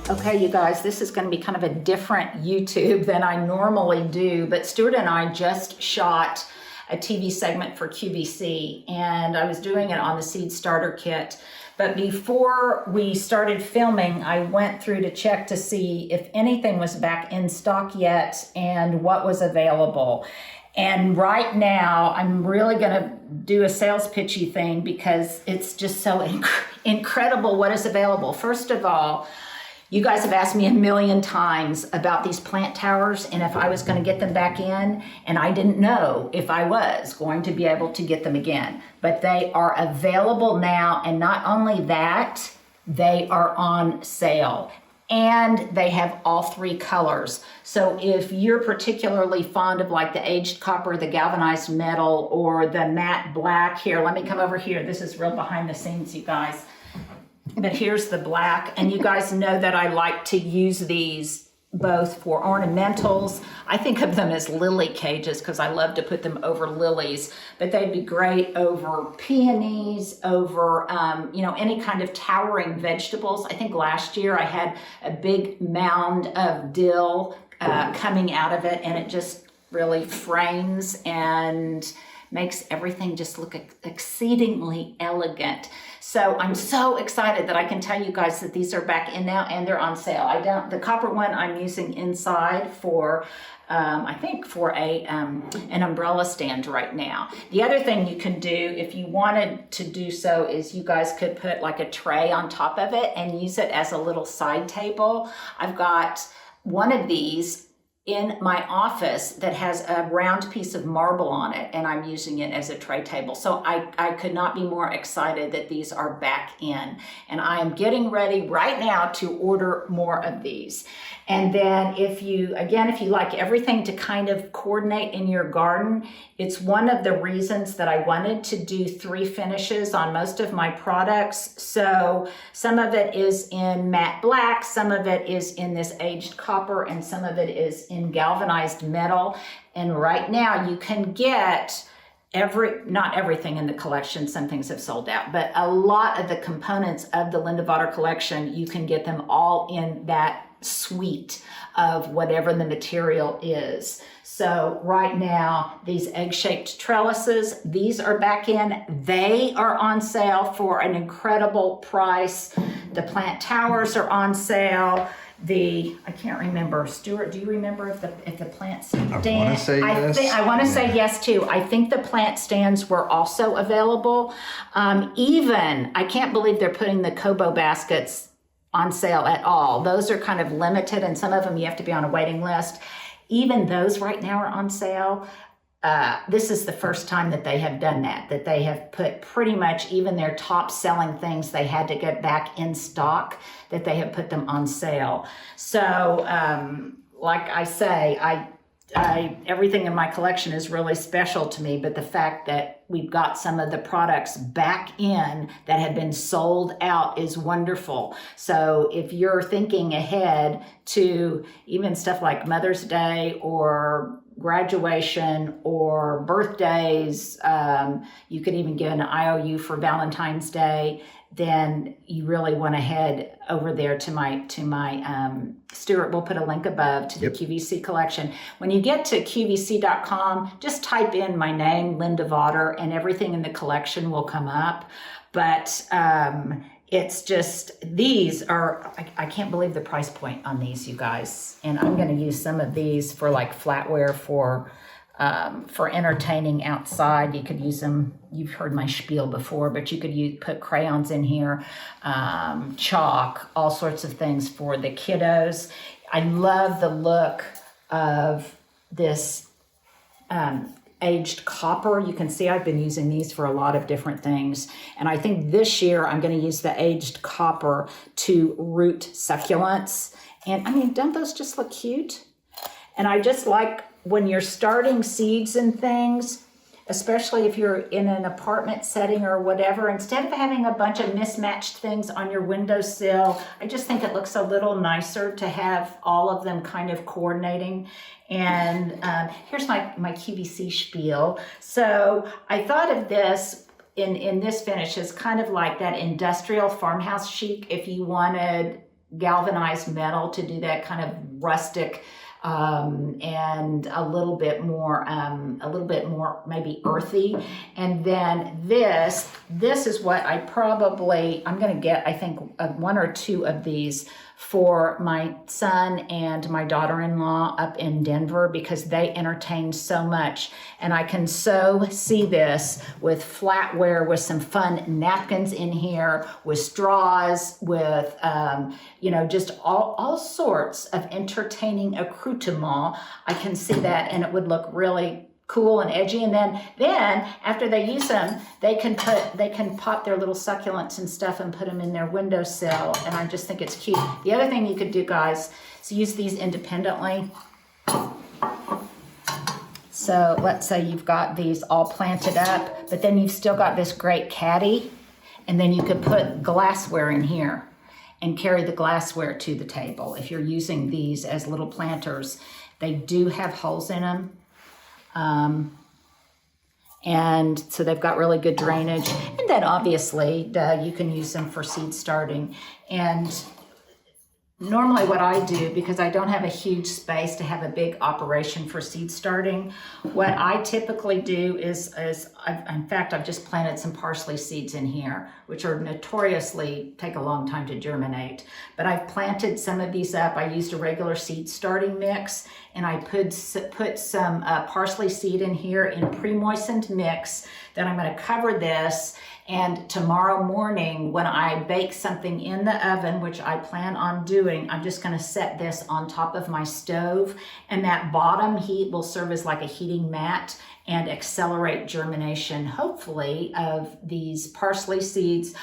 Okay, you guys, this is going to be kind of a different YouTube than I normally do, but Stuart and I just shot a TV segment for QVC, and I was doing it on the seed starter kit. But before we started filming, I went through to check to see if anything was back in stock yet and what was available. And right now, I'm really going to do a sales pitchy thing because it's just so incredible what is available. First of all, you guys have asked me a million times about these plant towers and if I was going to get them back in, and I didn't know if I was going to be able to get them again. But they are available now, and not only that, they are on sale. And they have all three colors. So if you're particularly fond of like the aged copper, the galvanized metal, or the matte black, here, let me come over here. This is real behind the scenes, you guys. But here's the black, and you guys know that I like to use these both for ornamentals. I think of them as lily cages because I love to put them over lilies, but they'd be great over peonies, over any kind of towering vegetables. I think last year I had a big mound of dill coming out of it, and it just really frames and makes everything just look exceedingly elegant. So I'm so excited that I can tell you guys that these are back in now and they're on sale. The copper one I'm using inside for, I think for an umbrella stand right now. The other thing you can do if you wanted to do so is you guys could put like a tray on top of it and use it as a little side table. I've got one of these in my office that has a round piece of marble on it, and I'm using it as a tray table. So I could not be more excited that these are back in, and I am getting ready right now to order more of these. And then if you like everything to kind of coordinate in your garden, it's one of the reasons that I wanted to do 3 finishes on most of my products. So some of it is in matte black, some of it is in this aged copper, and some of it is in galvanized metal. And right now you can get not everything in the collection, some things have sold out, but a lot of the components of the Linda Vater collection, you can get them all in that suite of whatever the material is. So right now, these egg-shaped trellises, these are back in. They are on sale for an incredible price. The plant towers are on sale. I can't remember. Stuart, do you remember if the plant stand? I want to say yes. I want to say yes too. I think the plant stands were also available. I can't believe they're putting the Kobo baskets on sale at all. Those are kind of limited, and some of them you have to be on a waiting list. Even those right now are on sale. This is the first time that they have done that they have put pretty much even their top selling things they had to get back in stock, that they have put them on sale. So like I say, everything in my collection is really special to me, but the fact that we've got some of the products back in that had been sold out is wonderful. So if you're thinking ahead to even stuff like Mother's Day or graduation or birthdays, you could even get an IOU for Valentine's Day, then you really want to head over there to my Stuart will put a link above to the QVC collection. When you get to QVC.com, just type in my name, Linda Vater, and everything in the collection will come up. But it's just, these are, I can't believe the price point on these, you guys. And I'm going to use some of these for like flatware for entertaining outside. You could use them, you've heard my spiel before, but you could put crayons in here, chalk, all sorts of things for the kiddos. I love the look of this aged copper. You can see I've been using these for a lot of different things. And I think this year I'm going to use the aged copper to root succulents. And I mean, don't those just look cute? And I just like when you're starting seeds and things, especially if you're in an apartment setting or whatever, instead of having a bunch of mismatched things on your windowsill, I just think it looks a little nicer to have all of them kind of coordinating. And here's my QVC spiel. So I thought of this in this finish as kind of like that industrial farmhouse chic if you wanted galvanized metal to do that kind of rustic and a little bit more maybe earthy. And then this is what I'm going to get, I think, 1 or 2 of these for my son and my daughter-in-law up in Denver, because they entertain so much. And I can so see this with flatware, with some fun napkins in here, with straws, with, just all sorts of entertaining accoutrement. I can see that, and it would look really cool and edgy. And then after they use them, they can pop their little succulents and stuff and put them in their windowsill. And I just think it's cute. The other thing you could do, guys, is use these independently. So let's say you've got these all planted up, but then you've still got this great caddy, and then you could put glassware in here and carry the glassware to the table. If you're using these as little planters, they do have holes in them. And so they've got really good drainage. And then obviously you can use them for seed starting. And normally what I do, because I don't have a huge space to have a big operation for seed starting, what I typically do is I've just planted some parsley seeds in here, which are notoriously take a long time to germinate. But I've planted some of these up. I used a regular seed starting mix, and I put some parsley seed in here in pre-moistened mix. Then I'm going to cover this, and tomorrow morning when I bake something in the oven, which I plan on doing, I'm just going to set this on top of my stove, and that bottom heat will serve as like a heating mat and accelerate germination, hopefully, of these parsley seeds.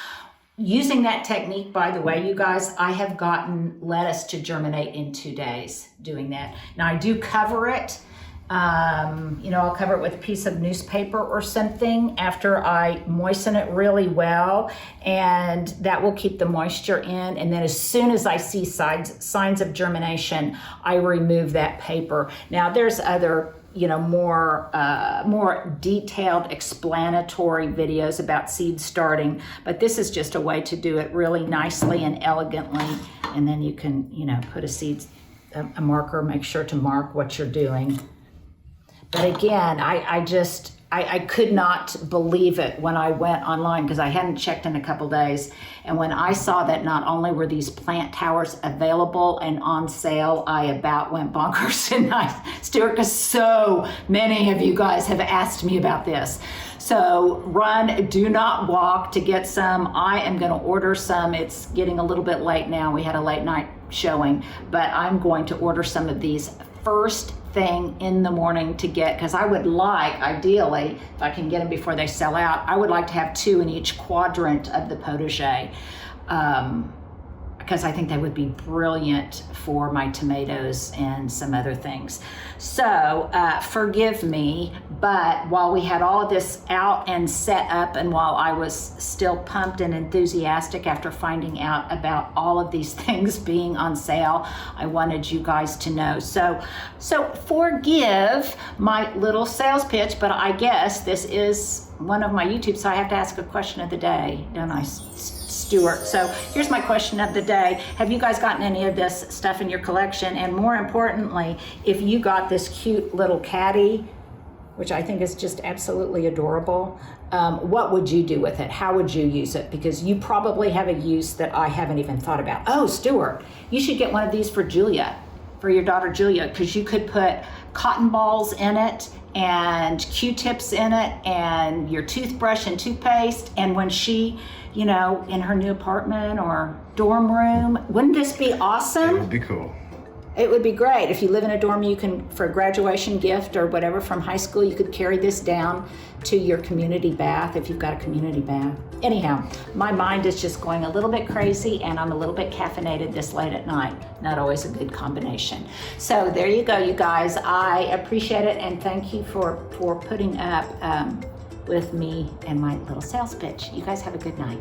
Using that technique, by the way, you guys, I have gotten lettuce to germinate in 2 days doing that. Now I do cover it. I'll cover it with a piece of newspaper or something after I moisten it really well, and that will keep the moisture in. And then as soon as I see signs of germination, I remove that paper. Now there's other more detailed explanatory videos about seed starting, but this is just a way to do it really nicely and elegantly. And then you can, put a marker, make sure to mark what you're doing. But again, I could not believe it when I went online, because I hadn't checked in a couple days. And when I saw that not only were these plant towers available and on sale, I about went bonkers tonight, Stuart, because so many of you guys have asked me about this. So run, do not walk to get some. I am going to order some. It's getting a little bit late now. We had a late night showing, but I'm going to order some of these first thing in the morning to get, because I would like, ideally, if I can get them before they sell out, I would like to have 2 in each quadrant of the potager, because I think they would be brilliant for my tomatoes and some other things. So forgive me, but while we had all of this out and set up, and while I was still pumped and enthusiastic after finding out about all of these things being on sale, I wanted you guys to know. So forgive my little sales pitch, but I guess this is one of my YouTubes, so I have to ask a question of the day, don't I, Stuart? So here's my question of the day. Have you guys gotten any of this stuff in your collection? And more importantly, if you got this cute little caddy, which I think is just absolutely adorable, what would you do with it? How would you use it? Because you probably have a use that I haven't even thought about. Oh, Stuart, you should get one of these for Julia, for your daughter Julia, because you could put cotton balls in it and Q-tips in it and your toothbrush and toothpaste, and when she, in her new apartment or dorm room, wouldn't this be awesome? It would be cool. It would be great. If you live in a dorm, you can, for a graduation gift or whatever from high school, you could carry this down to your community bath if you've got a community bath. Anyhow, my mind is just going a little bit crazy, and I'm a little bit caffeinated this late at night. Not always a good combination. So there you go, you guys. I appreciate it, and thank you for putting up with me and my little sales pitch. You guys have a good night.